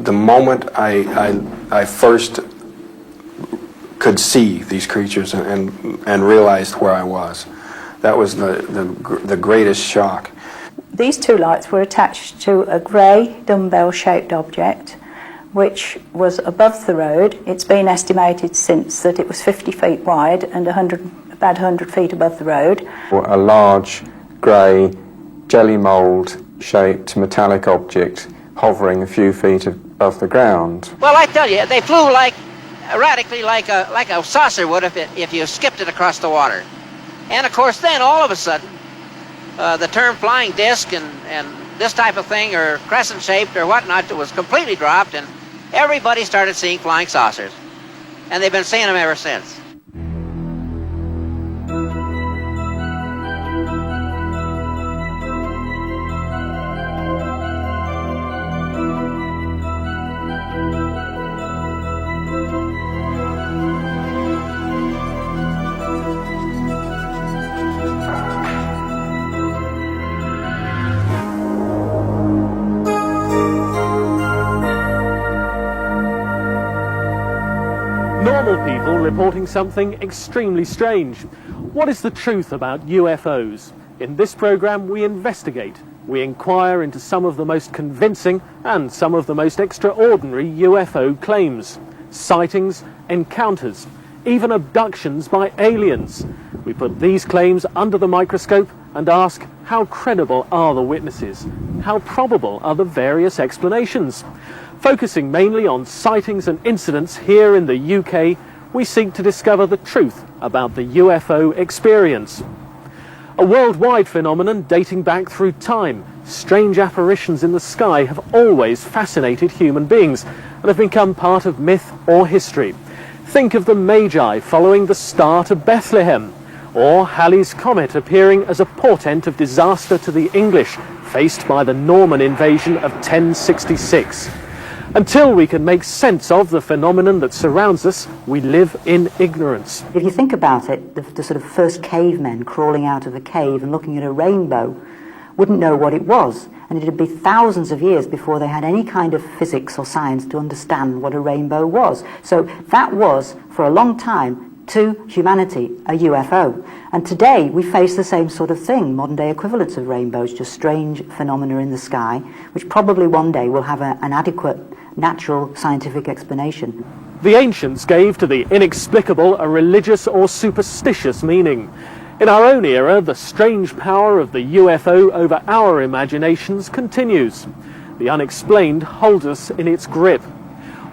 the moment I first could see these creatures and realized where I was. That was the greatest shock. These two lights were attached to a grey dumbbell-shaped object which was above the road. It's been estimated since that it was 50 feet wide and about 100 feet above the road. A large grey jelly mould shaped metallic object hovering a few feet above the ground. Well, I tell you, they flew erratically like a saucer would if you skipped it across the water. And of course then all of a sudden the term flying disc and this type of thing, or crescent shaped or whatnot, was completely dropped, and everybody started seeing flying saucers, and they've been seeing them ever since. Normal people reporting something extremely strange. What is the truth about UFOs? In this program, we investigate. We inquire into some of the most convincing and some of the most extraordinary UFO claims. Sightings, encounters, even abductions by aliens. We put these claims under the microscope and ask, how credible are the witnesses? How probable are the various explanations? Focusing mainly on sightings and incidents here in the UK, we seek to discover the truth about the UFO experience. A worldwide phenomenon dating back through time, strange apparitions in the sky have always fascinated human beings and have become part of myth or history. Think of the Magi following the star to Bethlehem, or Halley's Comet appearing as a portent of disaster to the English faced by the Norman invasion of 1066. Until we can make sense of the phenomenon that surrounds us, we live in ignorance. If you think about it, the sort of first cavemen crawling out of a cave and looking at a rainbow wouldn't know what it was. And it'd be thousands of years before they had any kind of physics or science to understand what a rainbow was. So that was, for a long time, to humanity, a UFO. And today we face the same sort of thing, modern day equivalents of rainbows, just strange phenomena in the sky, which probably one day will have an adequate natural scientific explanation. The ancients gave to the inexplicable a religious or superstitious meaning. In our own era, the strange power of the UFO over our imaginations continues. The unexplained holds us in its grip.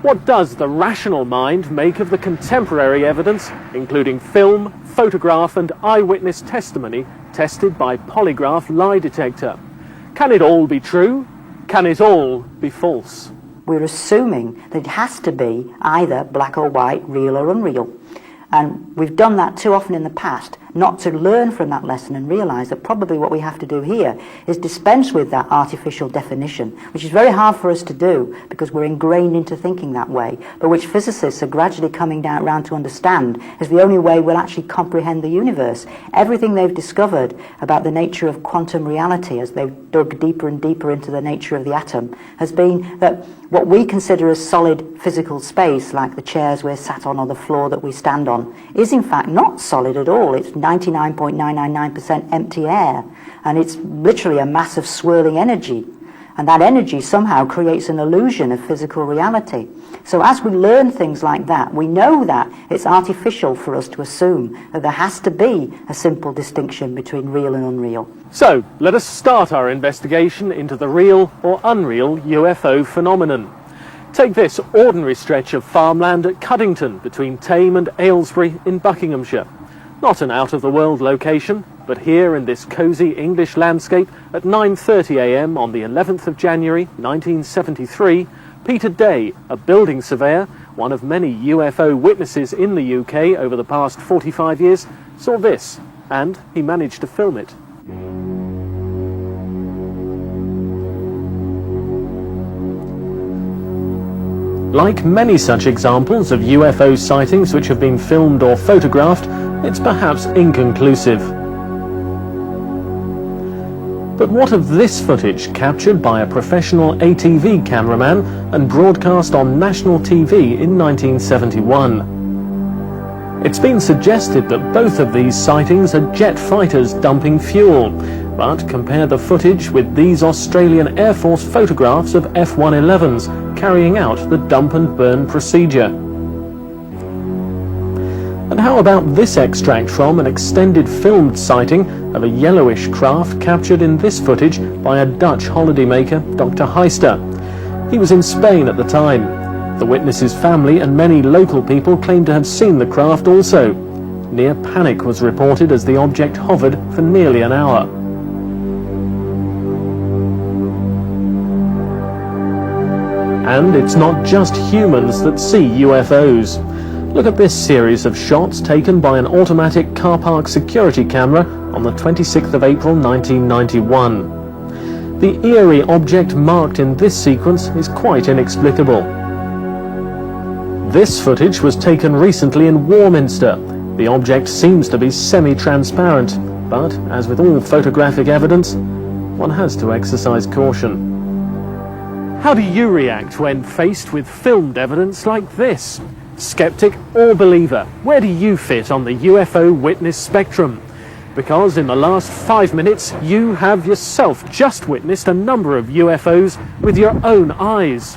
What does the rational mind make of the contemporary evidence, including film, photograph and eyewitness testimony tested by polygraph lie detector? Can it all be true? Can it all be false? We're assuming that it has to be either black or white, real or unreal. And we've done that too often in the past, not to learn from that lesson and realise that probably what we have to do here is dispense with that artificial definition, which is very hard for us to do because we're ingrained into thinking that way, but which physicists are gradually coming around to understand is the only way we'll actually comprehend the universe. Everything they've discovered about the nature of quantum reality as they've dug deeper and deeper into the nature of the atom has been that what we consider as solid physical space, like the chairs we're sat on or the floor that we stand on, is in fact not solid at all. It's 99.999% empty air, and it's literally a mass of swirling energy, and that energy somehow creates an illusion of physical reality. So as we learn things like that, we know that it's artificial for us to assume that there has to be a simple distinction between real and unreal. So let us start our investigation into the real or unreal UFO phenomenon. Take this ordinary stretch of farmland at Cuddington between Tame and Aylesbury in Buckinghamshire. Not an out-of-the-world location, but here in this cosy English landscape at 9:30 a.m. on the 11th of January 1973, Peter Day, a building surveyor, one of many UFO witnesses in the UK over the past 45 years, saw this, and he managed to film it. Like many such examples of UFO sightings which have been filmed or photographed, it's perhaps inconclusive. But what of this footage captured by a professional ATV cameraman and broadcast on national TV in 1971? It's been suggested that both of these sightings are jet fighters dumping fuel, but compare the footage with these Australian Air Force photographs of F-111s carrying out the dump and burn procedure. And how about this extract from an extended filmed sighting of a yellowish craft captured in this footage by a Dutch holidaymaker, Dr. Heister. He was in Spain at the time. The witness's family and many local people claim to have seen the craft also. Near panic was reported as the object hovered for nearly an hour. And it's not just humans that see UFOs. Look at this series of shots taken by an automatic car park security camera on the 26th of April 1991. The eerie object marked in this sequence is quite inexplicable. This footage was taken recently in Warminster. The object seems to be semi-transparent, but as with all photographic evidence, one has to exercise caution. How do you react when faced with filmed evidence like this? Skeptic or believer, where do you fit on the UFO witness spectrum? Because in the last 5 minutes, you have yourself just witnessed a number of UFOs with your own eyes.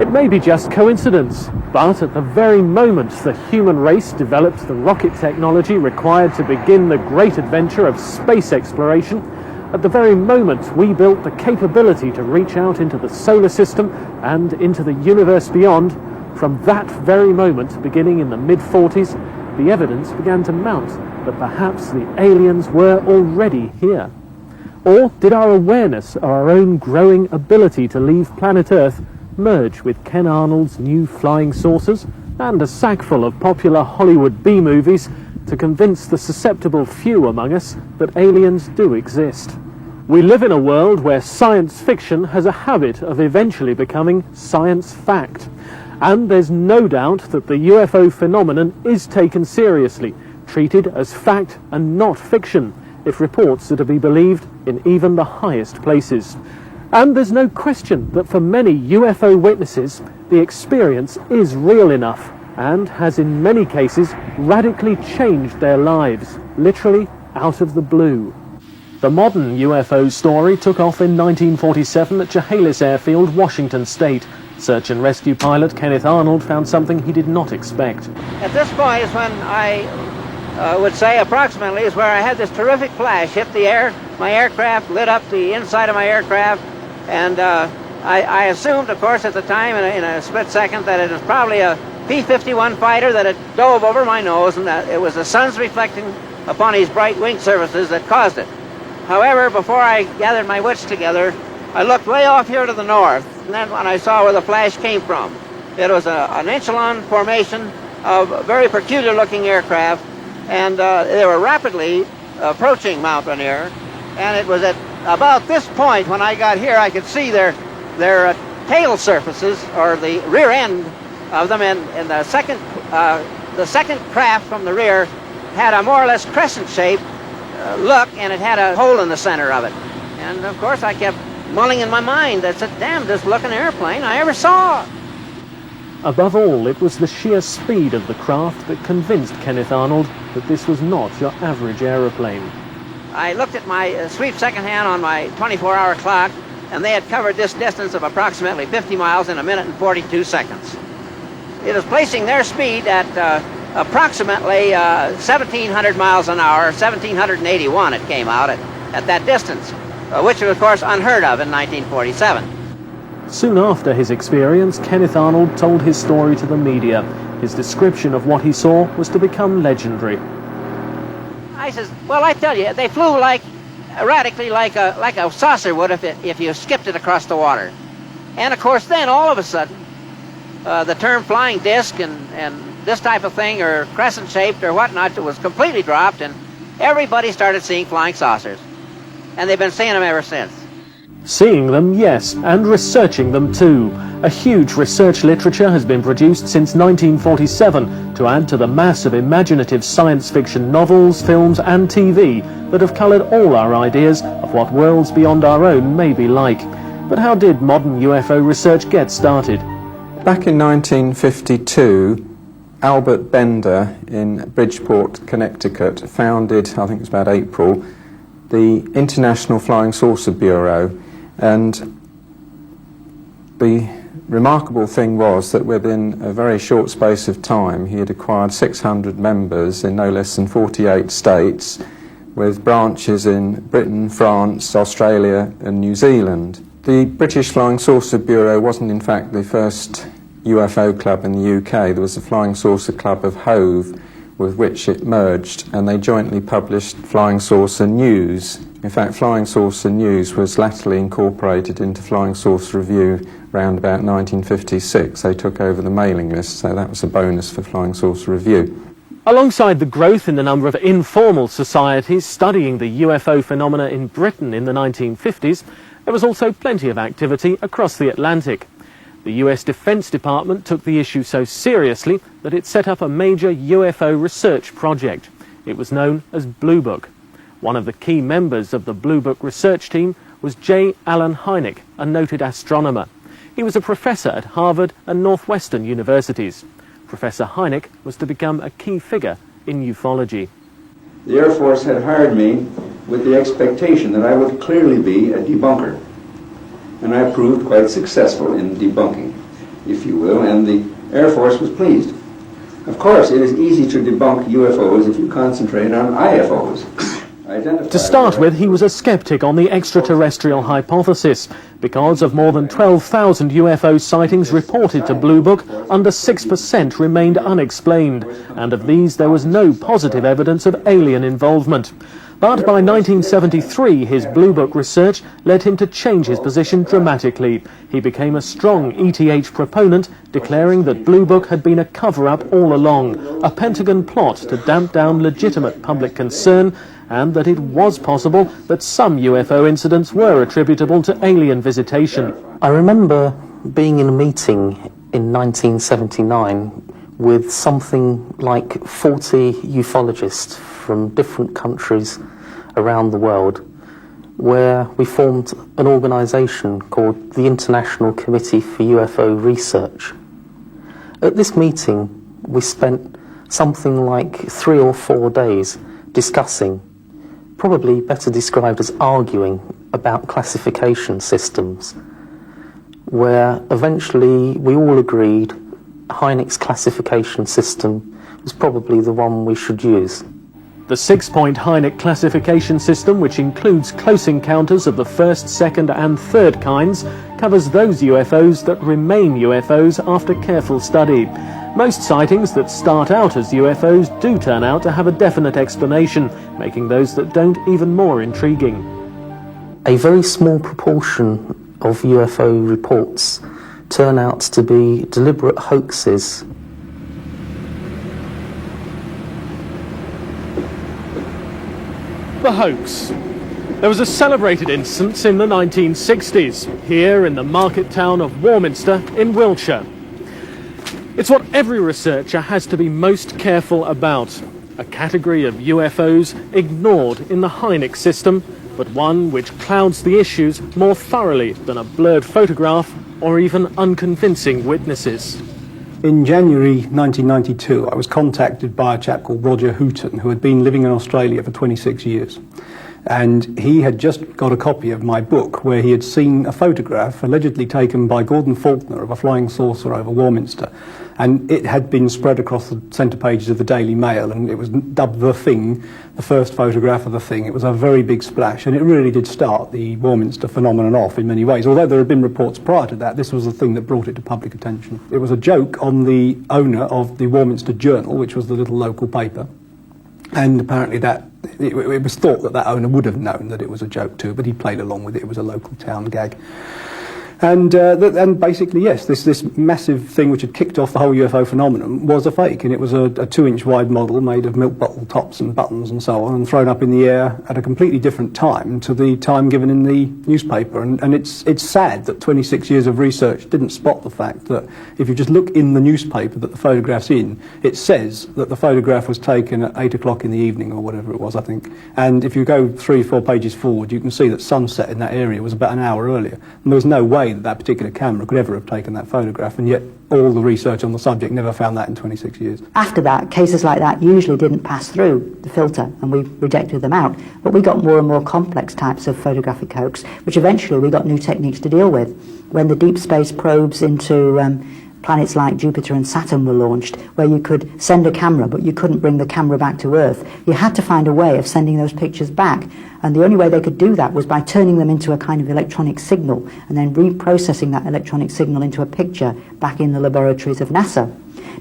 It may be just coincidence, but at the very moment the human race developed the rocket technology required to begin the great adventure of space exploration, at the very moment we built the capability to reach out into the solar system and into the universe beyond, from that very moment, beginning in the mid-40s, the evidence began to mount that perhaps the aliens were already here. Or did our awareness of our own growing ability to leave planet Earth merge with Ken Arnold's new flying saucers and a sackful of popular Hollywood B-movies to convince the susceptible few among us that aliens do exist? We live in a world where science fiction has a habit of eventually becoming science fact. And there's no doubt that the UFO phenomenon is taken seriously, treated as fact and not fiction, if reports are to be believed in even the highest places. And there's no question that for many UFO witnesses, the experience is real enough and has in many cases radically changed their lives, literally out of the blue. The modern UFO story took off in 1947 at Chehalis Airfield, Washington State. Search and rescue pilot Kenneth Arnold found something he did not expect. At this point is when I would say approximately is where I had this terrific flash hit the air. My aircraft lit up the inside of my aircraft, and I assumed, of course, at the time in a split second that it was probably a P-51 fighter that had dove over my nose, and that it was the sun's reflecting upon his bright wing surfaces that caused it. However, before I gathered my wits together, I looked way off here to the north, and then when I saw where the flash came from, it was an echelon formation of very peculiar-looking aircraft, and they were rapidly approaching Mount Rainier, and it was at about this point when I got here I could see their tail surfaces, or the rear end of them, and the second craft from the rear had a more or less crescent-shaped look, and it had a hole in the center of it. And of course I kept mulling in my mind, that's the damnedest looking airplane I ever saw. Above all, it was the sheer speed of the craft that convinced Kenneth Arnold that this was not your average aeroplane. I looked at my sweep second hand on my 24-hour clock, and they had covered this distance of approximately 50 miles in 1 minute and 42 seconds. It was placing their speed at approximately 1,700 miles an hour, 1,781 it came out at that distance, which was, of course, unheard of in 1947. Soon after his experience, Kenneth Arnold told his story to the media. His description of what he saw was to become legendary. I says, well, I tell you, they flew erratically like a saucer would if you skipped it across the water. And of course, then all of a sudden, the term flying disc and this type of thing, or crescent-shaped or whatnot, was completely dropped, and everybody started seeing flying saucers. And they've been seeing them ever since. Seeing them, yes, and researching them too. A huge research literature has been produced since 1947 to add to the mass of imaginative science fiction novels, films and TV that have coloured all our ideas of what worlds beyond our own may be like. But how did modern UFO research get started? Back in 1952, Albert Bender in Bridgeport, Connecticut, founded, I think it was about April, the International Flying Saucer Bureau. And the remarkable thing was that within a very short space of time he had acquired 600 members in no less than 48 states, with branches in Britain, France, Australia and New Zealand. The British Flying Saucer Bureau wasn't in fact the first UFO club in the UK. There was the Flying Saucer Club of Hove, with which it merged, and they jointly published Flying Saucer News. In fact, Flying Saucer News was latterly incorporated into Flying Saucer Review around about 1956. They took over the mailing list, so that was a bonus for Flying Saucer Review. Alongside the growth in the number of informal societies studying the UFO phenomena in Britain in the 1950s, there was also plenty of activity across the Atlantic. The US Defense Department took the issue so seriously that it set up a major UFO research project. It was known as Blue Book. One of the key members of the Blue Book research team was J. Allen Hynek, a noted astronomer. He was a professor at Harvard and Northwestern universities. Professor Hynek was to become a key figure in ufology. The Air Force had hired me with the expectation that I would clearly be a debunker. And I proved quite successful in debunking, if you will, and the Air Force was pleased. Of course, it is easy to debunk UFOs if you concentrate on IFOs. To start with, he was a skeptic on the extraterrestrial hypothesis. Because of more than 12,000 UFO sightings reported to Blue Book, under 6% remained unexplained, and of these there was no positive evidence of alien involvement. But by 1973, his Blue Book research led him to change his position dramatically. He became a strong ETH proponent, declaring that Blue Book had been a cover-up all along, a Pentagon plot to damp down legitimate public concern, and that it was possible that some UFO incidents were attributable to alien visitation. I remember being in a meeting in 1979 with something like 40 ufologists from different countries around the world, where we formed an organisation called the International Committee for UFO Research. At this meeting, we spent something like 3 or 4 days discussing, probably better described as arguing, about classification systems, where eventually we all agreed Hynek's classification system was probably the one we should use. The 6-point Hynek classification system, which includes close encounters of the first, second and third kinds, covers those UFOs that remain UFOs after careful study. Most sightings that start out as UFOs do turn out to have a definite explanation, making those that don't even more intriguing. A very small proportion of UFO reports turn out to be deliberate hoaxes. The hoax. There was a celebrated instance in the 1960s, here in the market town of Warminster in Wiltshire. It's what every researcher has to be most careful about, a category of UFOs ignored in the Hynek system, but one which clouds the issues more thoroughly than a blurred photograph or even unconvincing witnesses. In January 1992, I was contacted by a chap called Roger Hooton, who had been living in Australia for 26 years. And he had just got a copy of my book where he had seen a photograph allegedly taken by Gordon Faulkner of a flying saucer over Warminster. And it had been spread across the centre pages of the Daily Mail, and it was dubbed The Thing, the first photograph of the thing. It was a very big splash, and it really did start the Warminster phenomenon off in many ways. Although there had been reports prior to that, this was the thing that brought it to public attention. It was a joke on the owner of the Warminster Journal, which was the little local paper. And apparently it was thought that owner would have known that it was a joke too, but he played along with it. It was a local town gag. And basically, yes, this massive thing which had kicked off the whole UFO phenomenon was a fake, and it was a 2-inch wide model made of milk bottle tops and buttons and so on, and thrown up in the air at a completely different time to the time given in the newspaper. And it's sad that 26 years of research didn't spot the fact that if you just look in the newspaper that the photograph's in, it says that the photograph was taken at 8 o'clock in the evening or whatever it was, I think. And if you go 3-4 pages forward, you can see that sunset in that area was about an hour earlier. And there was no way that particular camera could ever have taken that photograph, and yet all the research on the subject never found that in 26 years. After that, cases like that usually didn't pass through the filter, and we rejected them out. But we got more and more complex types of photographic hoax, which eventually we got new techniques to deal with. When the deep space probes into planets like Jupiter and Saturn were launched, where you could send a camera but you couldn't bring the camera back to Earth, you had to find a way of sending those pictures back, and the only way they could do that was by turning them into a kind of electronic signal and then reprocessing that electronic signal into a picture back in the laboratories of NASA.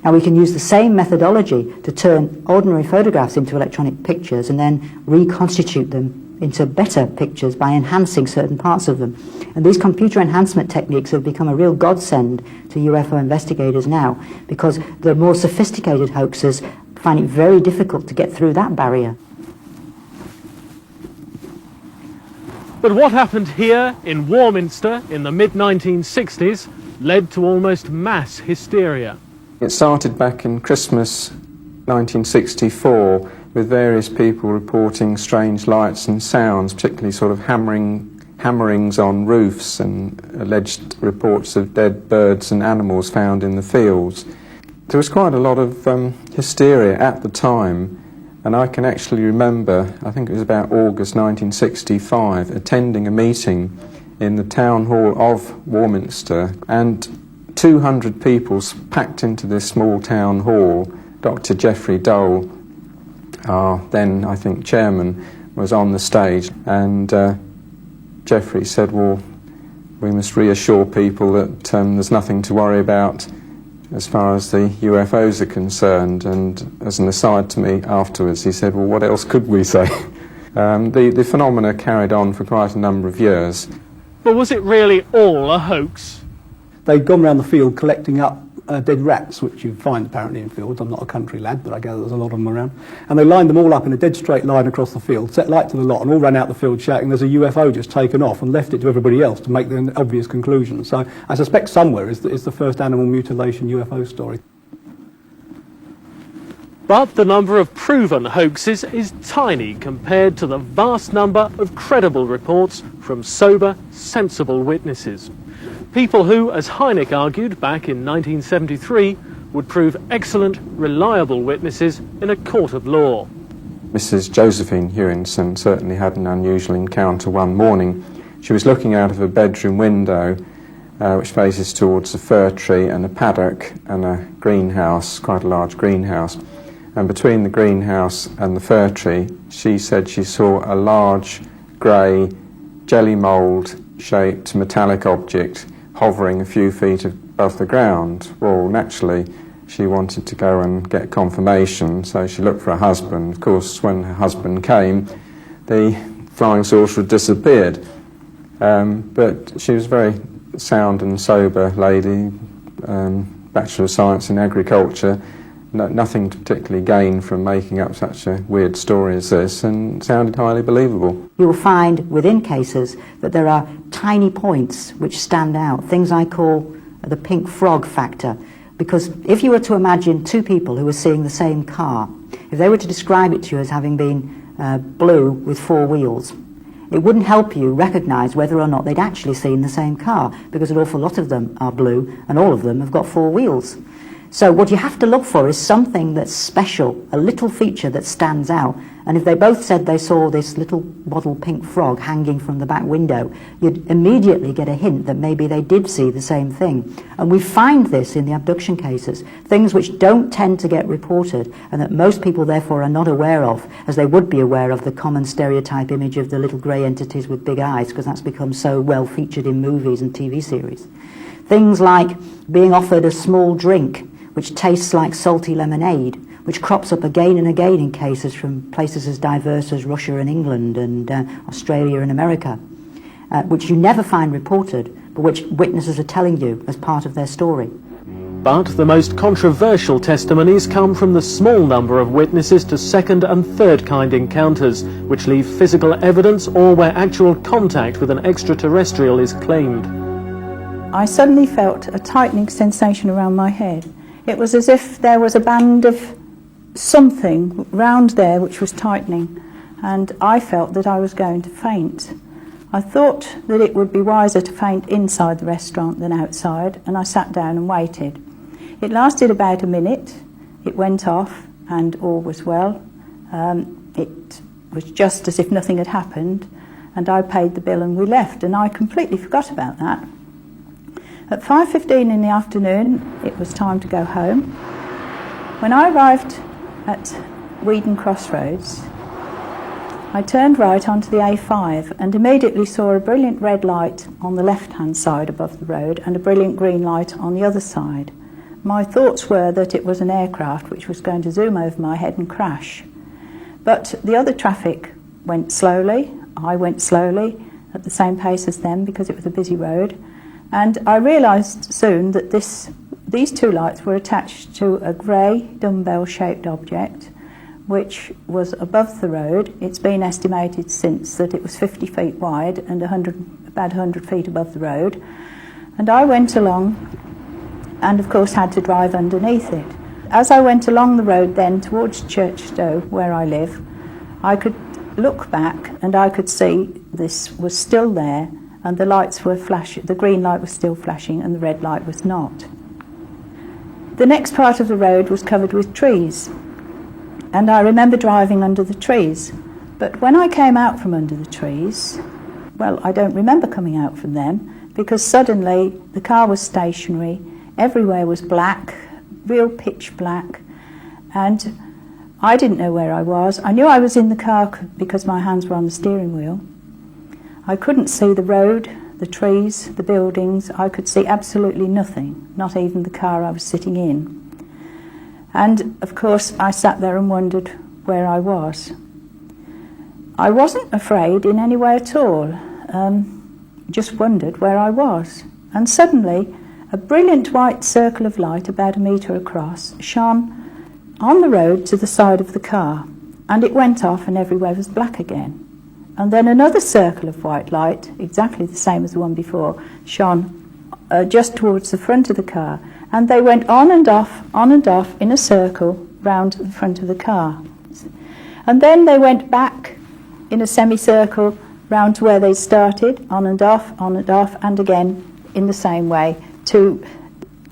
Now we can use the same methodology to turn ordinary photographs into electronic pictures and then reconstitute them into better pictures by enhancing certain parts of them. And these computer enhancement techniques have become a real godsend to UFO investigators now, because the more sophisticated hoaxers find it very difficult to get through that barrier. But what happened here in Warminster in the mid-1960s led to almost mass hysteria. It started back in Christmas 1964 with various people reporting strange lights and sounds, particularly sort of hammerings on roofs and alleged reports of dead birds and animals found in the fields. There was quite a lot of hysteria at the time, and I can actually remember, I think it was about August 1965, attending a meeting in the town hall of Warminster, and 200 people packed into this small town hall. Dr. Geoffrey Dole, our then, I think, chairman, was on the stage, and Geoffrey said, well, we must reassure people that there's nothing to worry about as far as the UFOs are concerned. And as an aside to me afterwards, he said, well, what else could we say? The phenomena carried on for quite a number of years. But was it really all a hoax? They'd gone around the field collecting up dead rats, which you find apparently in fields. I'm not a country lad, but I gather there's a lot of them around. And they lined them all up in a dead straight line across the field, set light to the lot, and all ran out the field shouting there's a UFO just taken off, and left it to everybody else to make the obvious conclusion. So I suspect somewhere is the first animal mutilation UFO story. But the number of proven hoaxes is tiny compared to the vast number of credible reports from sober, sensible witnesses. People who, as Hynek argued back in 1973, would prove excellent, reliable witnesses in a court of law. Mrs. Josephine Hewinson certainly had an unusual encounter one morning. She was looking out of a bedroom window which faces towards a fir tree and a paddock and a greenhouse, quite a large greenhouse. And between the greenhouse and the fir tree, she said she saw a large grey jelly mould shaped metallic object hovering a few feet above the ground. Well, naturally, she wanted to go and get confirmation, so she looked for her husband. Of course, when her husband came, the flying saucer had disappeared. But she was a very sound and sober lady, Bachelor of Science in Agriculture, nothing to particularly gain from making up such a weird story as this, and sounded highly believable. You will find within cases that there are tiny points which stand out, things I call the pink frog factor. Because if you were to imagine two people who were seeing the same car, if they were to describe it to you as having been blue with 4 wheels, it wouldn't help you recognise whether or not they'd actually seen the same car, because an awful lot of them are blue and all of them have got 4 wheels. So what you have to look for is something that's special, a little feature that stands out. And if they both said they saw this little bottle pink frog hanging from the back window, you'd immediately get a hint that maybe they did see the same thing. And we find this in the abduction cases, things which don't tend to get reported and that most people therefore are not aware of, as they would be aware of the common stereotype image of the little grey entities with big eyes, because that's become so well featured in movies and TV series. Things like being offered a small drink which tastes like salty lemonade, which crops up again and again in cases from places as diverse as Russia and England and Australia and America, which you never find reported, which witnesses are telling you as part of their story. But the most controversial testimonies come from the small number of witnesses to second and third kind encounters, which leave physical evidence or where actual contact with an extraterrestrial is claimed. I suddenly felt a tightening sensation around my head. It was as if there was a band of something round there which was tightening, and I felt that I was going to faint. I thought that it would be wiser to faint inside the restaurant than outside, and I sat down and waited. It lasted about a minute. It went off and all was well. It was just as if nothing had happened, and I paid the bill and we left, and I completely forgot about that. At 5:15 in the afternoon, it was time to go home. When I arrived at Weedon Crossroads, I turned right onto the A5 and immediately saw a brilliant red light on the left-hand side above the road and a brilliant green light on the other side. My thoughts were that it was an aircraft which was going to zoom over my head and crash. But the other traffic went slowly. I went slowly at the same pace as them because it was a busy road. And I realised soon that these two lights were attached to a grey dumbbell-shaped object which was above the road. It's been estimated since that it was 50 feet wide and about 100 feet above the road. And I went along and of course had to drive underneath it. As I went along the road then towards Churchstowe, where I live, I could look back and I could see this was still there, and the lights were flashing. The green light was still flashing and the red light was not. The next part of the road was covered with trees, and I remember driving under the trees. But when I came out from under the trees, well, I don't remember coming out from them, because suddenly the car was stationary. Everywhere was black, real pitch black, and I didn't know where I was. I knew I was in the car because my hands were on the steering wheel. I couldn't see the road, the trees, the buildings. I could see absolutely nothing, not even the car I was sitting in. And of course I sat there and wondered where I was. I wasn't afraid in any way at all, just wondered where I was. And suddenly a brilliant white circle of light about a metre across shone on the road to the side of the car, and it went off and everywhere was black again. And then another circle of white light, exactly the same as the one before, shone just towards the front of the car, and they went on and off in a circle round the front of the car. And then they went back in a semicircle round to where they started, on and off, and again in the same way to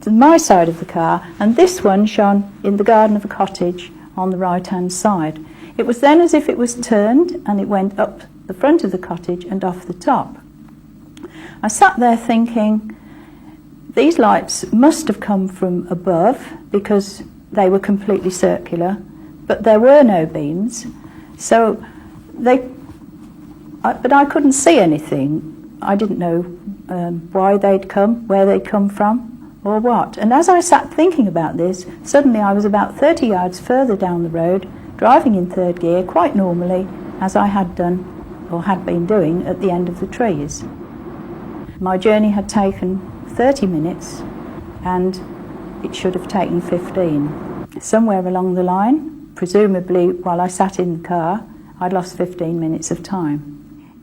my side of the car, and this one shone in the garden of a cottage on the right-hand side. It was then as if it was turned and it went up the front of the cottage and off the top. I sat there thinking, these lights must have come from above because they were completely circular, but there were no beams, so but I couldn't see anything. I didn't know why they'd come, where they'd come from, or what. And as I sat thinking about this, suddenly I was about 30 yards further down the road, driving in third gear quite normally, as I had done, or had been doing, at the end of the trees. My journey had taken 30 minutes, and it should have taken 15. Somewhere along the line, presumably while I sat in the car, I'd lost 15 minutes of time.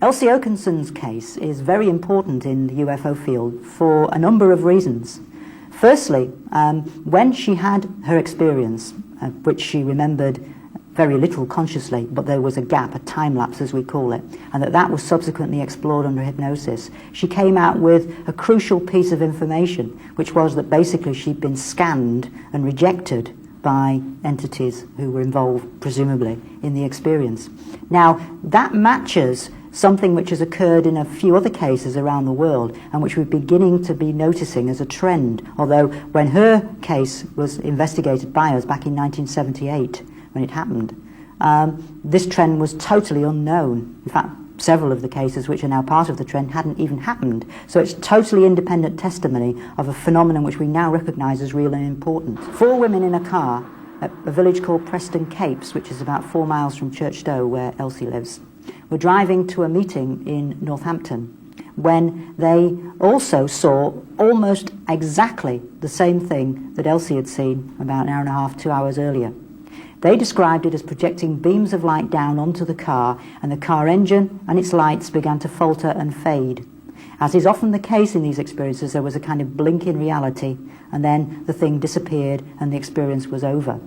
Elsie Oakenson's case is very important in the UFO field for a number of reasons. Firstly, when she had her experience, which she remembered very little consciously, but there was a gap, a time lapse as we call it, and that was subsequently explored under hypnosis, she came out with a crucial piece of information, which was that basically she'd been scanned and rejected by entities who were involved, presumably, in the experience. Now, that matches something which has occurred in a few other cases around the world and which we're beginning to be noticing as a trend, although when her case was investigated by us back in 1978, when it happened, this trend was totally unknown. In fact, several of the cases which are now part of the trend hadn't even happened. So it's totally independent testimony of a phenomenon which we now recognise as real and important. 4 women in a car at a village called Preston Capes, which is about 4 miles from Churchstowe, where Elsie lives, were driving to a meeting in Northampton when they also saw almost exactly the same thing that Elsie had seen about an hour and a half, 2 hours earlier. They described it as projecting beams of light down onto the car, and the car engine and its lights began to falter and fade. As is often the case in these experiences, there was a kind of blink in reality, and then the thing disappeared and the experience was over.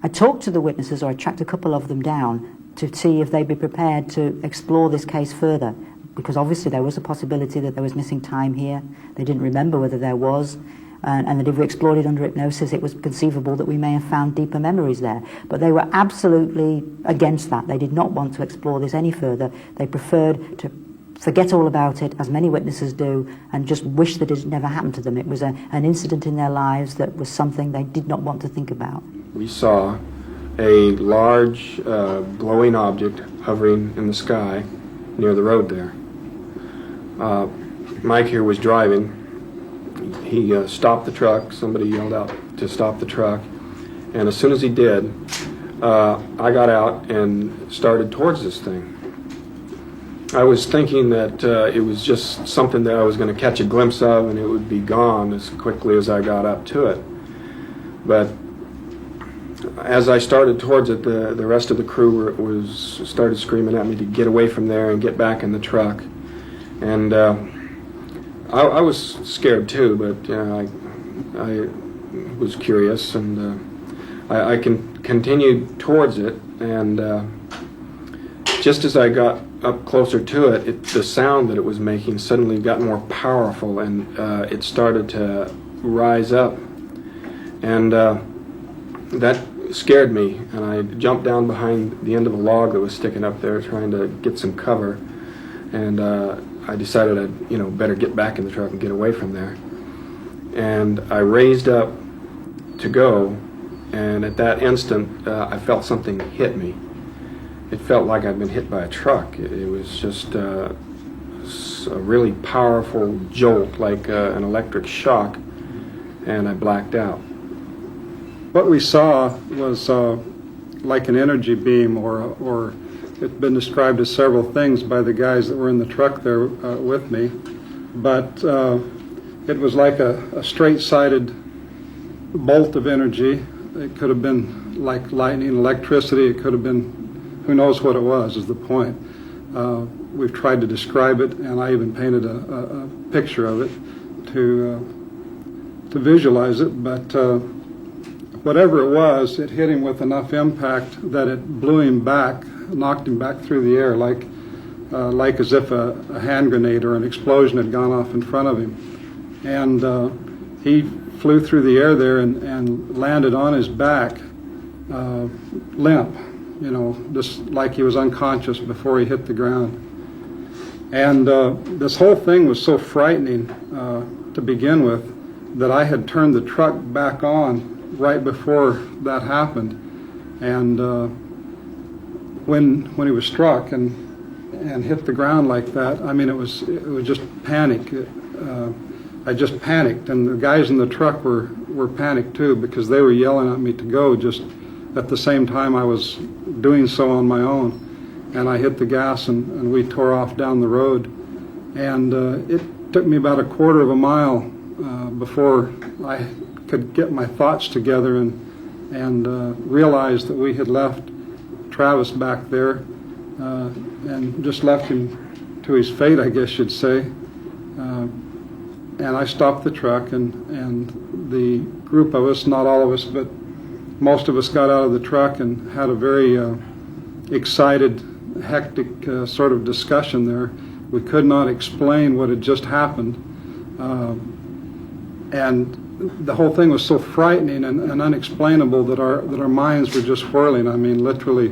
I talked to the witnesses, or I tracked a couple of them down to see if they'd be prepared to explore this case further, because obviously there was a possibility that there was missing time here. They didn't remember whether there was, and that if we explored it under hypnosis, it was conceivable that we may have found deeper memories there. But they were absolutely against that. They did not want to explore this any further. They preferred to forget all about it, as many witnesses do, and just wish that it had never happened to them. It was an incident in their lives that was something they did not want to think about. We saw a large glowing object hovering in the sky near the road there. Mike here was driving. He stopped the truck. Somebody yelled out to stop the truck. And as soon as he did, I got out and started towards this thing. I was thinking that it was just something that I was going to catch a glimpse of and it would be gone as quickly as I got up to it. But as I started towards it, the rest of the crew started screaming at me to get away from there and get back in the truck. And I was scared too, but I was curious, and I continued towards it. And just as I got up closer to it, the sound that it was making suddenly got more powerful, and it started to rise up. And that scared me, and I jumped down behind the end of a log that was sticking up there trying to get some cover. And I decided I'd better get back in the truck and get away from there. And I raised up to go, and at that instant I felt something hit me. It felt like I'd been hit by a truck. It was just a really powerful jolt, like an electric shock, and I blacked out. What we saw was like an energy beam, or it's been described as several things by the guys that were in the truck there with me, but it was like a straight-sided bolt of energy. It could have been like lightning, electricity. It could have been, who knows what it was, is the point. We've tried to describe it, and I even painted a picture of it to visualize it, but whatever it was, it hit him with enough impact that it blew him back, knocked him back through the air, like as if a hand grenade or an explosion had gone off in front of him. And he flew through the air there and landed on his back, limp, just like he was unconscious before he hit the ground. And this whole thing was so frightening to begin with that I had turned the truck back on right before that happened. And when he was struck and hit the ground like that, I mean, it was just panic. I just panicked, and the guys in the truck were panicked too, because they were yelling at me to go just at the same time I was doing so on my own. And I hit the gas, and we tore off down the road. And it took me about a quarter of a mile before I could get my thoughts together and realize that we had left Travis back there and just left him to his fate, I guess you'd say. And I stopped the truck, and the group of us, not all of us, but most of us got out of the truck and had a very excited, hectic sort of discussion there. We could not explain what had just happened. And the whole thing was so frightening and unexplainable that our minds were just whirling. I mean, literally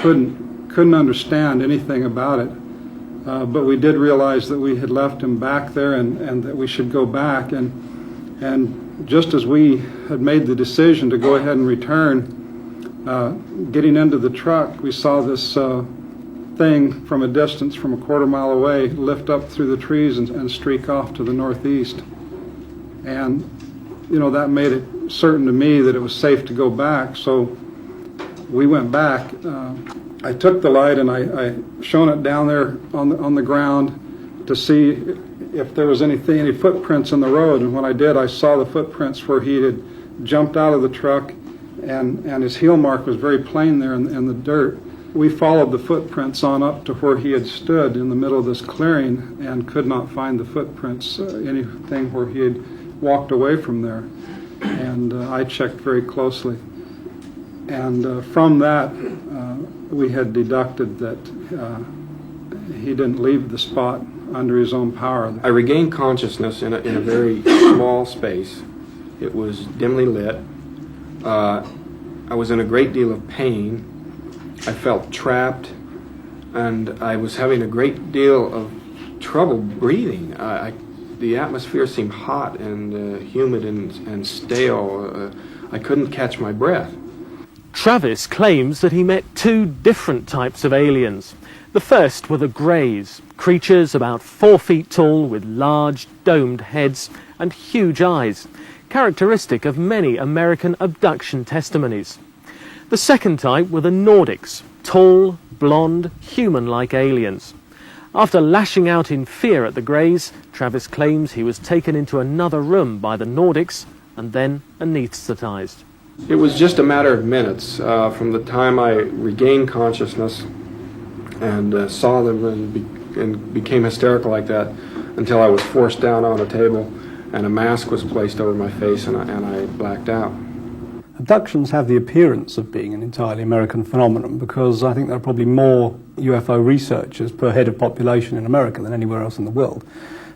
couldn't understand anything about it. But we did realize that we had left him back there and that we should go back. And just as we had made the decision to go ahead and return, getting into the truck, we saw this thing from a distance, from a quarter mile away, lift up through the trees and streak off to the northeast. And, that made it certain to me that it was safe to go back. So we went back. I took the light and I shone it down there on the ground, to see if there was any footprints in the road. And when I did, I saw the footprints where he had jumped out of the truck, and his heel mark was very plain there in the dirt. We followed the footprints on up to where he had stood in the middle of this clearing and could not find the footprints, anything where he had walked away from there. And I checked very closely. And from that, we had deducted that he didn't leave the spot under his own power. I regained consciousness in a very small space. It was dimly lit. I was in a great deal of pain. I felt trapped, and I was having a great deal of trouble breathing. The atmosphere seemed hot and humid and stale. I couldn't catch my breath. Travis claims that he met two different types of aliens. The first were the Greys, creatures about 4 feet tall with large domed heads and huge eyes, characteristic of many American abduction testimonies. The second type were the Nordics, tall, blonde, human-like aliens. After lashing out in fear at the Greys, Travis claims he was taken into another room by the Nordics and then anaesthetized. It was just a matter of minutes from the time I regained consciousness and saw them and became hysterical like that until I was forced down on a table and a mask was placed over my face and I blacked out. Abductions have the appearance of being an entirely American phenomenon because I think there are probably more UFO researchers per head of population in America than anywhere else in the world.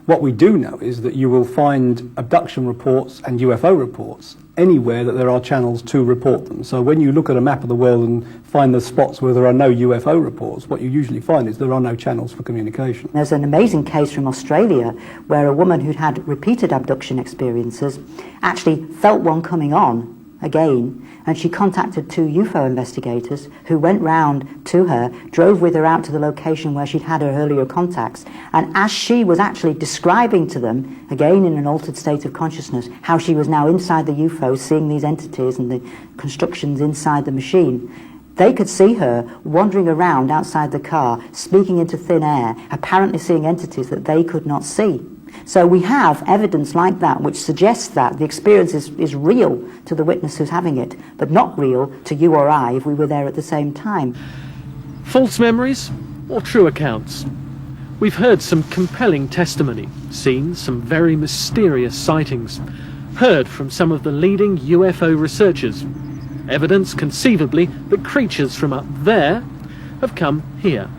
What we do know is that you will find abduction reports and UFO reports anywhere that there are channels to report them. So when you look at a map of the world and find the spots where there are no UFO reports, what you usually find is there are no channels for communication. There's an amazing case from Australia where a woman who'd had repeated abduction experiences actually felt one coming on again, and she contacted 2 UFO investigators who went round to her, drove with her out to the location where she'd had her earlier contacts, and as she was actually describing to them, again in an altered state of consciousness, how she was now inside the UFO, seeing these entities and the constructions inside the machine, they could see her wandering around outside the car, speaking into thin air, apparently seeing entities that they could not see. So we have evidence like that which suggests that the experience is real to the witness who's having it, but not real to you or I if we were there at the same time. False memories or true accounts? We've heard some compelling testimony, seen some very mysterious sightings, heard from some of the leading UFO researchers. Evidence, conceivably, that creatures from up there have come here.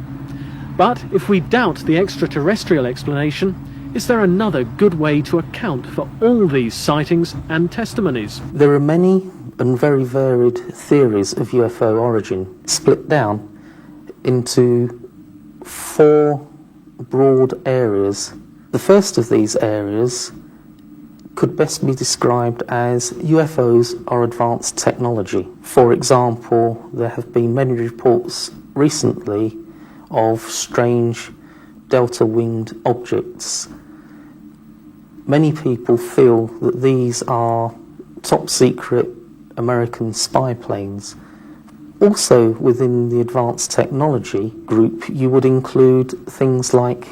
But if we doubt the extraterrestrial explanation, is there another good way to account for all these sightings and testimonies? There are many and very varied theories of UFO origin, split down into 4 broad areas. The first of these areas could best be described as UFOs are advanced technology. For example, there have been many reports recently of strange delta-winged objects. Many people feel that these are top-secret American spy planes. Also within the advanced technology group, you would include things like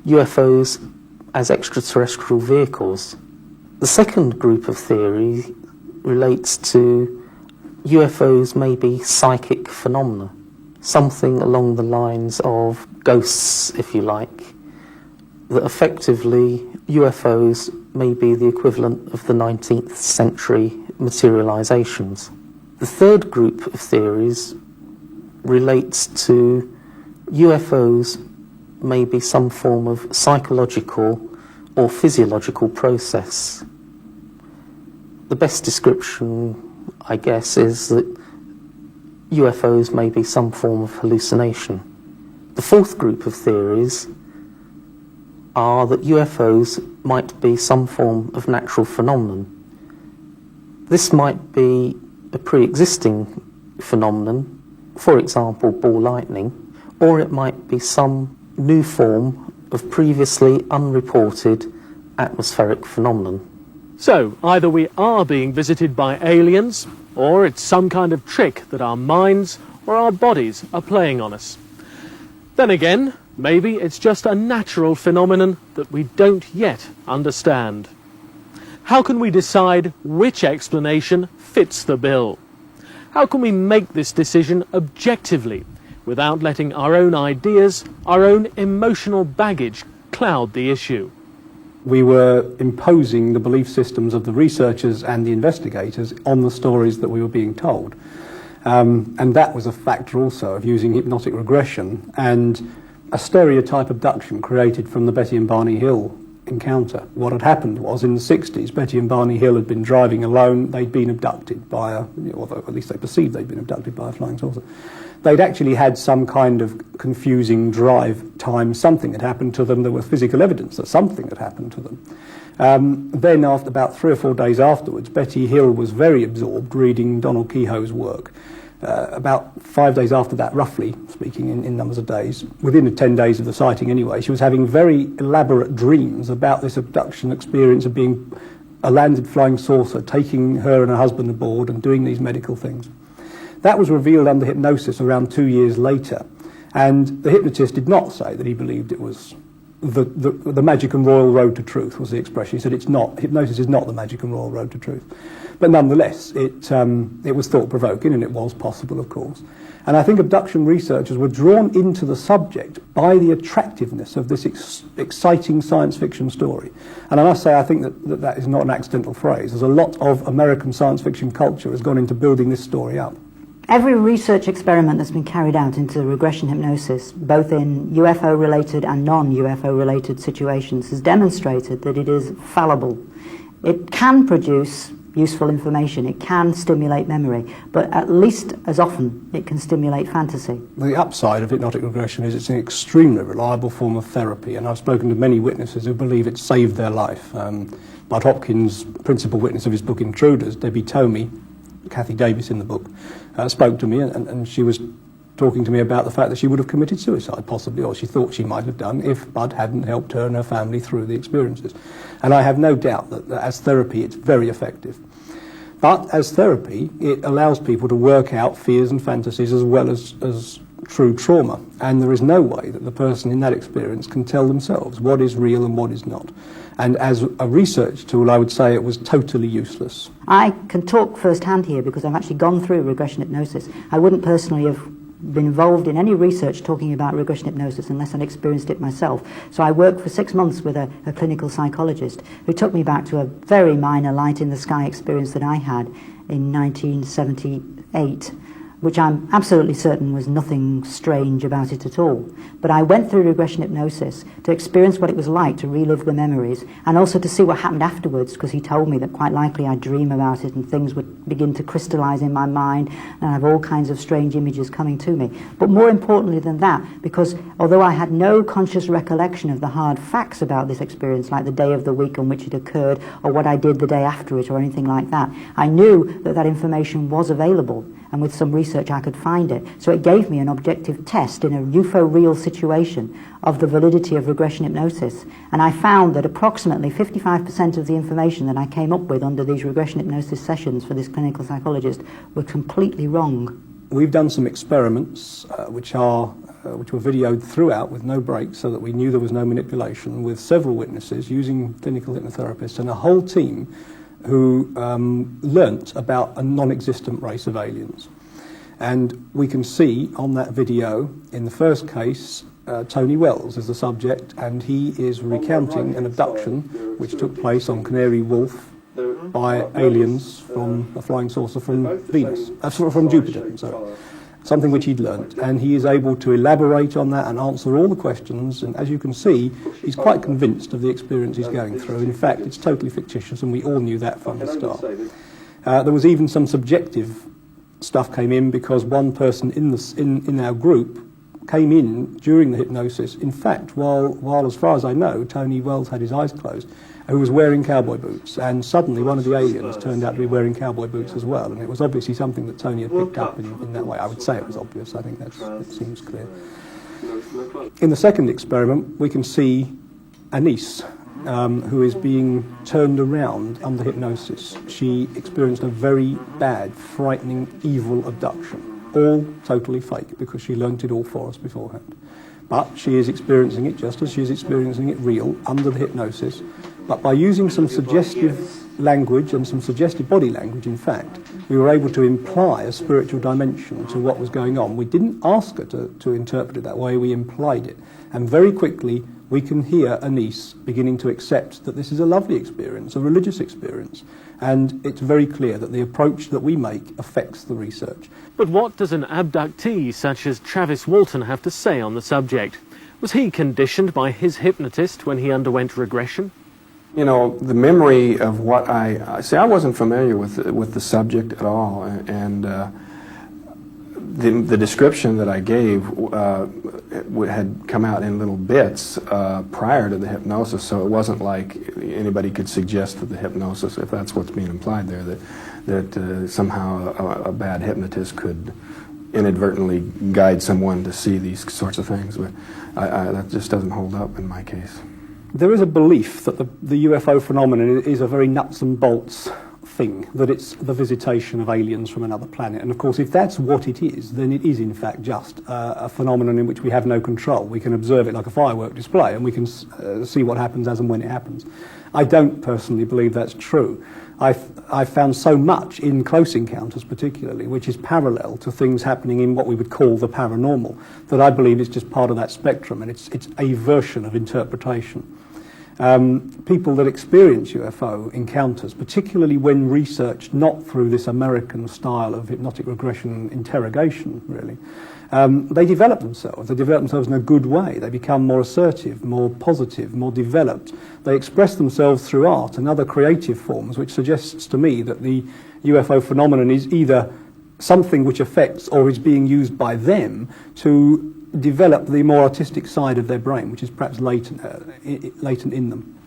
UFOs as extraterrestrial vehicles. The second group of theory relates to UFOs may be psychic phenomena, something along the lines of ghosts, if you like, that effectively UFOs may be the equivalent of the 19th century materializations. The third group of theories relates to UFOs may be some form of psychological or physiological process. The best description, I guess, is that UFOs may be some form of hallucination. The fourth group of theories are that UFOs might be some form of natural phenomenon. This might be a pre-existing phenomenon, for example ball lightning, or it might be some new form of previously unreported atmospheric phenomenon. So, either we are being visited by aliens, or it's some kind of trick that our minds or our bodies are playing on us. Then again, Maybe it's just a natural phenomenon that we don't yet understand. How can we decide which explanation fits the bill? How can we make this decision objectively without letting our own ideas, our own emotional baggage cloud the issue? We were imposing the belief systems of the researchers and the investigators on the stories that we were being told. And that was a factor also of using hypnotic regression and a stereotype abduction created from the Betty and Barney Hill encounter. What had happened was in the 60s, Betty and Barney Hill had been driving alone. They'd been abducted by or at least they perceived they'd been abducted by a flying saucer. They'd actually had some kind of confusing drive time. Something had happened to them. There was physical evidence that something had happened to them. Then, after about 3 or 4 days afterwards, Betty Hill was very absorbed reading Donald Kehoe's work. About 5 days after that, roughly speaking in numbers of days, within the 10 days of the sighting anyway, she was having very elaborate dreams about this abduction experience of being a landed flying saucer, taking her and her husband aboard and doing these medical things. That was revealed under hypnosis around 2 years later, and the hypnotist did not say that he believed it was the magic and royal road to truth was the expression. He said it's not, hypnosis is not the magic and royal road to truth. But nonetheless, it was thought-provoking, and it was possible, of course. And I think abduction researchers were drawn into the subject by the attractiveness of this exciting science fiction story. And I must say, I think that is not an accidental phrase. There's a lot of American science fiction culture has gone into building this story up. Every research experiment that's been carried out into regression hypnosis, both in UFO-related and non-UFO-related situations, has demonstrated that it is fallible. It can produce useful information, it can stimulate memory, but at least as often it can stimulate fantasy. The upside of hypnotic regression is it's an extremely reliable form of therapy, and I've spoken to many witnesses who believe it saved their life. Bud Hopkins, principal witness of his book Intruders, Debbie Tomey, Kathy Davis in the book, spoke to me, and she was talking to me about the fact that she would have committed suicide, possibly, or she thought she might have done, if Bud hadn't helped her and her family through the experiences. And I have no doubt that as therapy it's very effective. But as therapy, it allows people to work out fears and fantasies as well as true trauma. And there is no way that the person in that experience can tell themselves what is real and what is not. And as a research tool, I would say it was totally useless. I can talk firsthand here because I've actually gone through regression hypnosis. I wouldn't personally have been involved in any research talking about regression hypnosis unless I'd experienced it myself. So I worked for 6 months with a clinical psychologist who took me back to a very minor light-in-the-sky experience that I had in 1978, which I'm absolutely certain was nothing strange about it at all. But I went through regression hypnosis to experience what it was like to relive the memories and also to see what happened afterwards, because he told me that quite likely I'd dream about it and things would begin to crystallize in my mind and I have all kinds of strange images coming to me. But more importantly than that, because although I had no conscious recollection of the hard facts about this experience, like the day of the week on which it occurred or what I did the day after it or anything like that, I knew that that information was available, and with some research I could find it. So it gave me an objective test in a UFO-real situation of the validity of regression hypnosis. And I found that approximately 55% of the information that I came up with under these regression hypnosis sessions for this clinical psychologist were completely wrong. We've done some experiments which were videoed throughout with no breaks, so that we knew there was no manipulation, with several witnesses using clinical hypnotherapists and a whole team who learnt about a non-existent race of aliens. And we can see on that video, in the first case, Tony Wells is the subject, and he is recounting an abduction which took place on Canary Wharf by aliens from a flying saucer from Venus, from Jupiter, sorry. Something which he'd learnt, and he is able to elaborate on that and answer all the questions, and as you can see, he's quite convinced of the experience he's going through. In fact, it's totally fictitious, and we all knew that from the start. There was even some subjective stuff came in, because one person in our group came in during the hypnosis, in fact, while as far as I know, Tony Wells had his eyes closed, who was wearing cowboy boots, and suddenly one of the aliens turned out to be wearing cowboy boots as well, and it was obviously something that Tony had picked up in that way. I would say it was obvious. I think that seems clear. In the second experiment, we can see Anise, who is being turned around under hypnosis. She experienced a very bad, frightening, evil abduction, all totally fake, because she learnt it all for us beforehand. but she is experiencing it just as she is experiencing it real under the hypnosis. But by using some suggestive language and some suggestive body language, in fact, we were able to imply a spiritual dimension to what was going on. We didn't ask her to interpret it that way, we implied it. And very quickly, we can hear Anise beginning to accept that this is a lovely experience, a religious experience. And it's very clear that the approach that we make affects the research. But what does an abductee such as Travis Walton have to say on the subject? Was he conditioned by his hypnotist when he underwent regression? You know, the memory of what I wasn't familiar with the subject at all, and the description that I gave had come out in little bits prior to the hypnosis, so it wasn't like anybody could suggest that the hypnosis, if that's what's being implied there, that somehow a bad hypnotist could inadvertently guide someone to see these sorts of things. But that just doesn't hold up in my case. There is a belief that the UFO phenomenon is a very nuts and bolts thing, that it's the visitation of aliens from another planet. And of course, if that's what it is, then it is in fact just a phenomenon in which we have no control. We can observe it like a firework display, and we can see what happens as and when it happens. I don't personally believe that's true. I've found so much in close encounters particularly, which is parallel to things happening in what we would call the paranormal, that I believe is just part of that spectrum, and it's a version of interpretation. People that experience UFO encounters, particularly when researched not through this American style of hypnotic regression interrogation, really, they develop themselves. They develop themselves in a good way. They become more assertive, more positive, more developed. They express themselves through art and other creative forms, which suggests to me that the UFO phenomenon is either something which affects or is being used by them to develop the more artistic side of their brain, which is perhaps latent in them.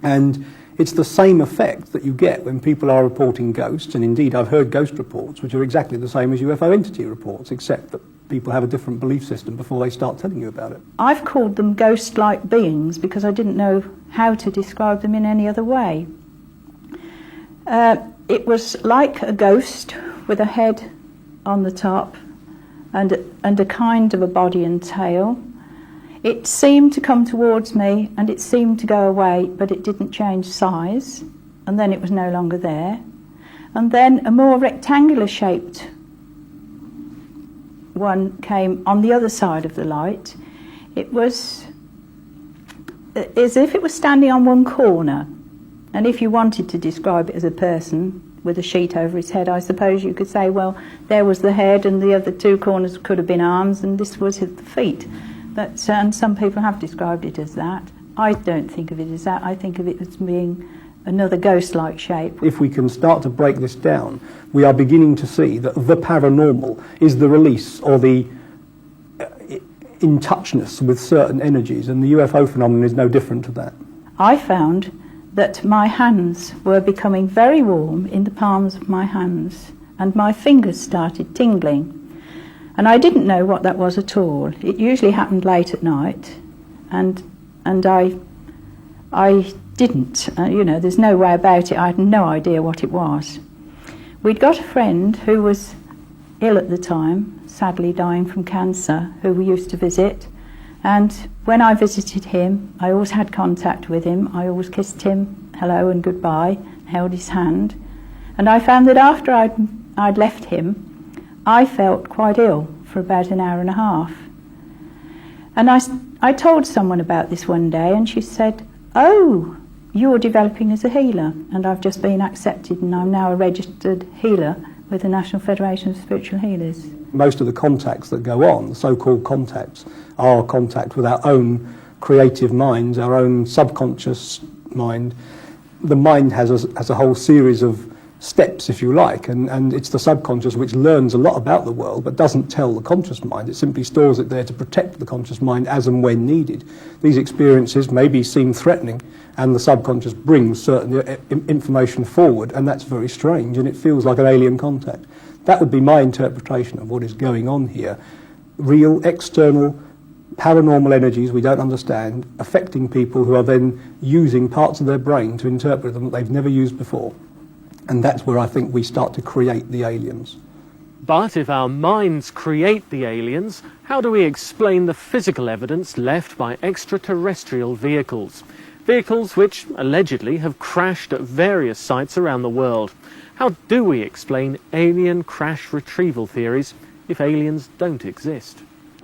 And it's the same effect that you get when people are reporting ghosts, and indeed I've heard ghost reports which are exactly the same as UFO entity reports, except that people have a different belief system before they start telling you about it. I've called them ghost-like beings because I didn't know how to describe them in any other way. It was like a ghost with a head on the top and a kind of a body and tail. It seemed to come towards me and it seemed to go away, but it didn't change size, and then it was no longer there. And then a more rectangular shaped one came on the other side of the light. It was as if it was standing on one corner, and if you wanted to describe it as a person with a sheet over his head, I suppose you could say, well, there was the head and the other two corners could have been arms and this was the feet. But and some people have described it as that. I don't think of it as that. I think of it as being another ghost-like shape. If we can start to break this down, we are beginning to see that the paranormal is the release or the in touchness with certain energies, and the UFO phenomenon is no different to that. I found that my hands were becoming very warm in the palms of my hands, and my fingers started tingling. And I didn't know what that was at all. It usually happened late at night, and I didn't. There's no way about it. I had no idea what it was. We'd got a friend who was ill at the time, sadly dying from cancer, who we used to visit. And when I visited him, I always had contact with him. I always kissed him hello and goodbye, held his hand. And I found that after I'd left him, I felt quite ill for about an hour and a half. And I told someone about this one day, and she said, "Oh, you're developing as a healer." And I've just been accepted, and I'm now a registered healer with the National Federation of Spiritual Healers. Most of the contacts that go on, the so-called contacts, are contact with our own creative minds, our own subconscious mind. The mind has a whole series of steps, if you like, and it's the subconscious which learns a lot about the world but doesn't tell the conscious mind. It simply stores it there to protect the conscious mind as and when needed. These experiences maybe seem threatening, and the subconscious brings certain information forward, and that's very strange, and it feels like an alien contact. That would be my interpretation of what is going on here. Real, external, paranormal energies we don't understand, affecting people who are then using parts of their brain to interpret them that they've never used before. And that's where I think we start to create the aliens. But if our minds create the aliens, how do we explain the physical evidence left by extraterrestrial vehicles? Vehicles which allegedly have crashed at various sites around the world. How do we explain alien crash retrieval theories if aliens don't exist?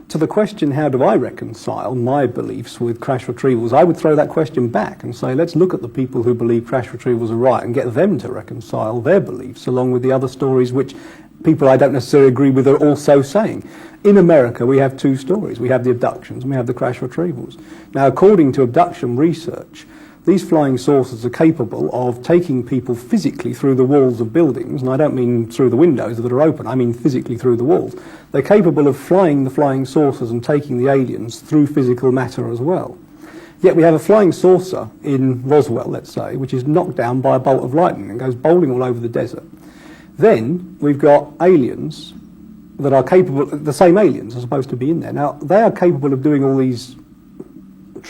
To the question, how do I reconcile my beliefs with crash retrievals, I would throw that question back and say, let's look at the people who believe crash retrievals are right and get them to reconcile their beliefs along with the other stories which people I don't necessarily agree with are also saying. In America, we have two stories. We have the abductions and we have the crash retrievals. Now, according to abduction research, these flying saucers are capable of taking people physically through the walls of buildings, and I don't mean through the windows that are open, I mean physically through the walls. They're capable of flying the flying saucers and taking the aliens through physical matter as well. Yet we have a flying saucer in Roswell, let's say, which is knocked down by a bolt of lightning and goes bowling all over the desert. Then we've got aliens that are capable, the same aliens are supposed to be in there. Now, they are capable of doing all these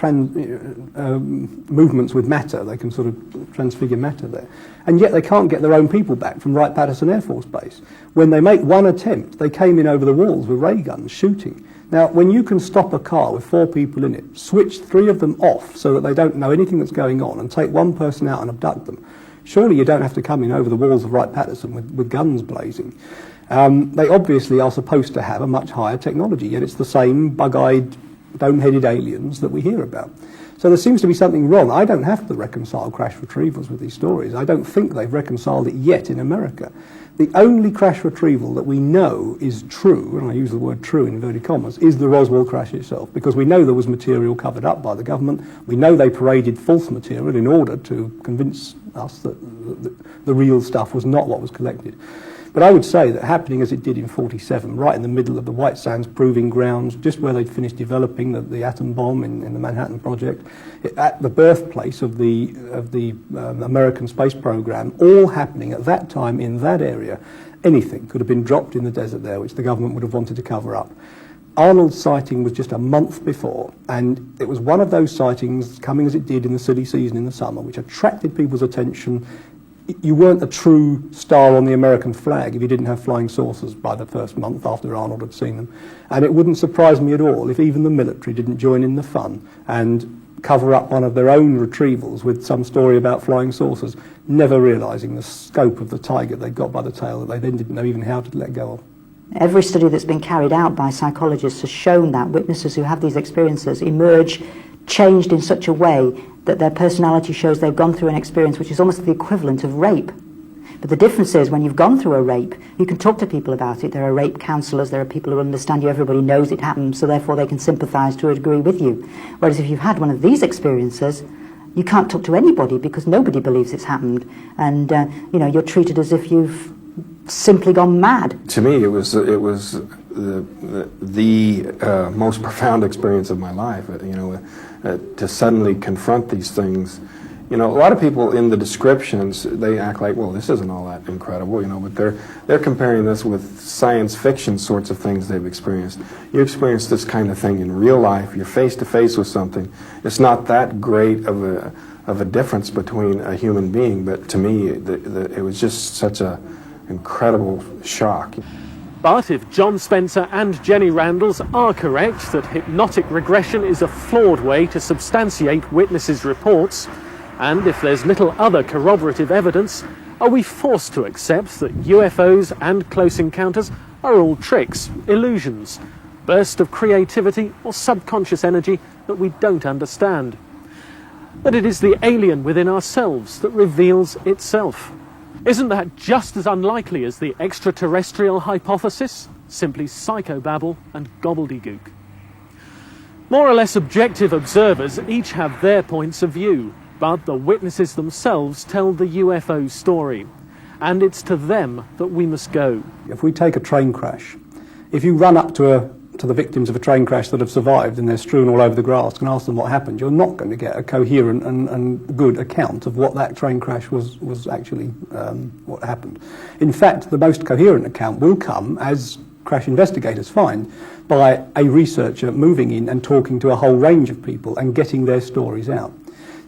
movements with matter. They can sort of transfigure matter there. And yet they can't get their own people back from Wright-Patterson Air Force Base. When they make one attempt, they came in over the walls with ray guns shooting. Now, when you can stop a car with 4 people in it, switch 3 of them off so that they don't know anything that's going on, and take one person out and abduct them, surely you don't have to come in over the walls of Wright-Patterson with guns blazing. They obviously are supposed to have a much higher technology, yet it's the same bug-eyed, dome-headed aliens that we hear about. So there seems to be something wrong. I don't have to reconcile crash retrievals with these stories. I don't think they've reconciled it yet in America. The only crash retrieval that we know is true, and I use the word true in inverted commas, is the Roswell crash itself, because we know there was material covered up by the government. We know they paraded false material in order to convince us that the real stuff was not what was collected. But I would say that happening as it did in 1947, right in the middle of the White Sands Proving Grounds, just where they'd finished developing the atom bomb in the Manhattan Project, at the birthplace of the American space program, all happening at that time in that area, anything could have been dropped in the desert there, which the government would have wanted to cover up. Arnold's sighting was just a month before, and it was one of those sightings, coming as it did in the silly season in the summer, which attracted people's attention. You weren't a true star on the American flag if you didn't have flying saucers by the first month after Arnold had seen them. And it wouldn't surprise me at all if even the military didn't join in the fun and cover up one of their own retrievals with some story about flying saucers, never realising the scope of the tiger they got by the tail that they then didn't know even how to let go of. Every study that's been carried out by psychologists has shown that witnesses who have these experiences emerge changed in such a way that their personality shows they've gone through an experience which is almost the equivalent of rape. But the difference is when you've gone through a rape, you can talk to people about it. There are rape counsellors, there are people who understand you, everybody knows it happened, so therefore they can sympathise to a degree with you. Whereas if you've had one of these experiences, you can't talk to anybody because nobody believes it's happened. And, you're treated as if you've simply gone mad. To me, it was the most profound experience of my life. To suddenly confront these things. A lot of people in the descriptions, they act like, well, this isn't all that incredible, but they're comparing this with science fiction sorts of things they've experienced. You experience this kind of thing in real life. You're face to face with something. It's not that great of a difference between a human being, but to me, it was just such a incredible shock. But if John Spencer and Jenny Randles are correct that hypnotic regression is a flawed way to substantiate witnesses' reports, and if there's little other corroborative evidence, are we forced to accept that UFOs and close encounters are all tricks, illusions, bursts of creativity or subconscious energy that we don't understand? That it is the alien within ourselves that reveals itself? Isn't that just as unlikely as the extraterrestrial hypothesis? Simply psychobabble and gobbledygook. More or less objective observers each have their points of view, but the witnesses themselves tell the UFO story, and it's to them that we must go. If we take a train crash, if you run up to the victims of a train crash that have survived and they're strewn all over the grass and ask them what happened, you're not going to get a coherent and good account of what that train crash was actually what happened. In fact, the most coherent account will come, as crash investigators find, by a researcher moving in and talking to a whole range of people and getting their stories out.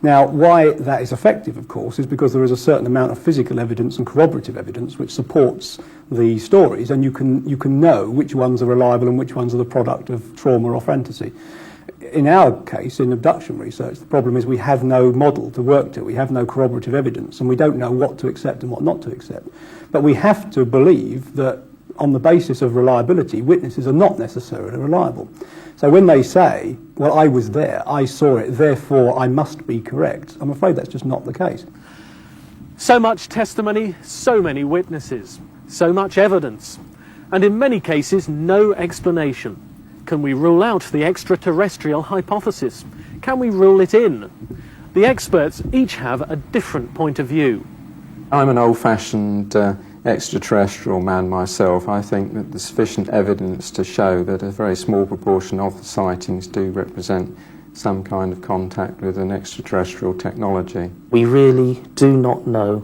Now, why that is effective, of course, is because there is a certain amount of physical evidence and corroborative evidence which supports the stories, and you can know which ones are reliable and which ones are the product of trauma or fantasy. In our case, in abduction research, the problem is we have no model to work to. We have no corroborative evidence, and we don't know what to accept and what not to accept. But we have to believe that on the basis of reliability, witnesses are not necessarily reliable. So when they say, well, I was there, I saw it, therefore I must be correct, I'm afraid that's just not the case. So much testimony, so many witnesses, so much evidence, and in many cases no explanation. Can we rule out the extraterrestrial hypothesis? Can we rule it in? The experts each have a different point of view. I'm an old-fashioned extraterrestrial man myself. I think that there's sufficient evidence to show that a very small proportion of the sightings do represent some kind of contact with an extraterrestrial technology. We really do not know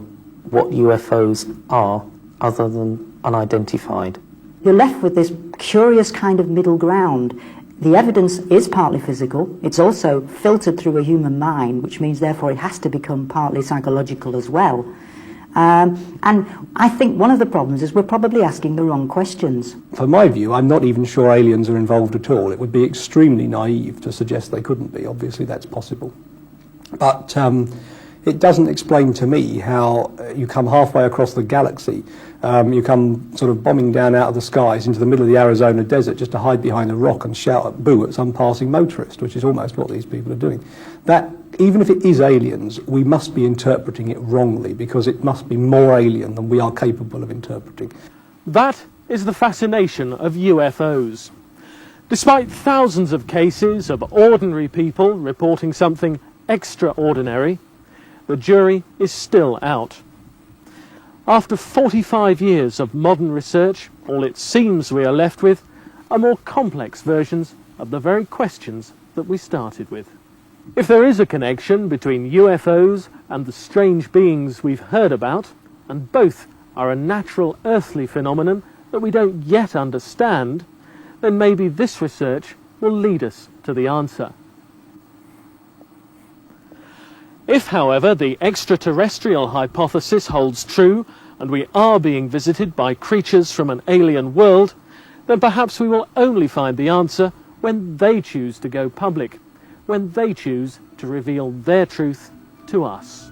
what UFOs are other than unidentified. You're left with this curious kind of middle ground. The evidence is partly physical. It's also filtered through a human mind, which means therefore it has to become partly psychological as well. And I think one of the problems is we're probably asking the wrong questions. From my view, I'm not even sure aliens are involved at all. It would be extremely naive to suggest they couldn't be. Obviously, that's possible. But it doesn't explain to me how you come halfway across the galaxy, you come sort of bombing down out of the skies into the middle of the Arizona desert just to hide behind a rock and shout at boo at some passing motorist, which is almost what these people are doing. That, even if it is aliens, we must be interpreting it wrongly, because it must be more alien than we are capable of interpreting. That is the fascination of UFOs. Despite thousands of cases of ordinary people reporting something extraordinary, the jury is still out. After 45 years of modern research, all it seems we are left with are more complex versions of the very questions that we started with. If there is a connection between UFOs and the strange beings we've heard about, and both are a natural earthly phenomenon that we don't yet understand, then maybe this research will lead us to the answer. If, however, the extraterrestrial hypothesis holds true, and we are being visited by creatures from an alien world, then perhaps we will only find the answer when they choose to go public, when they choose to reveal their truth to us.